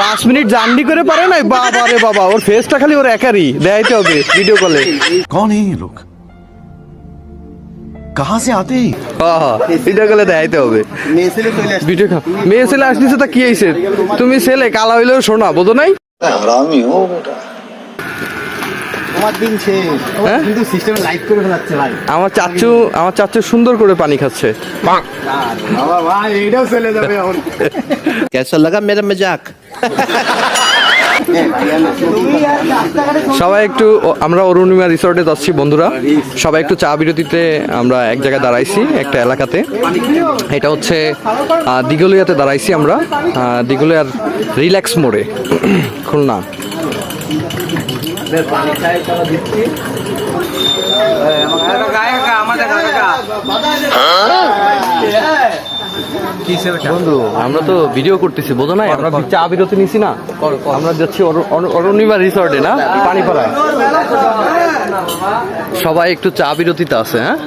5 minute journey করে পারে নাই, বাবা রে বাবা, ওর ফেসটা খালি ওর একারই দেখাইতে হবে ভিডিও কলে। कौन है ये लोग, कहाँ से आते हैं? ভিডিও কলে দেখাইতে হবে। ভিডিও মেয়ে ছেলে আসতেছে তা কি হয়েছে, তুমি ছেলে কালা হইলেও শোনা বোঝো নাই। हरामी हो बेटा। আমার দিন শেষ, হ্যাঁ? কিন্তু সিস্টেমে লাইভ করে ফেলাচ্ছে ভাই। আমার চাচু সুন্দর করে পানি খাচ্ছে। বাবা ভাই এইটাও চলে যাবে এখন। कैसा लगा मेरा मजाक? সবাই একটু, আমরা অরুণিমা রিসর্টে যাচ্ছি বন্ধুরা, সবাই একটু চা বিরতিতে আমরা এক জায়গায় দাঁড়াইছি একটা এলাকাতে, এটা হচ্ছে দিঘলিয়াতে দাঁড়াইছি আমরা, দিঘলিয়ার রিল্যাক্স মোড়ে খুলনা। বন্ধু আমরা তো ভিডিও করতেছি বোঝো না, আমরা চা বিরতি নিছি না, আমরা যাচ্ছি অরুণিমা রিসর্টে না পানিপাড়ায়, সবাই একটু চা বিরতিতে আছে। হ্যাঁ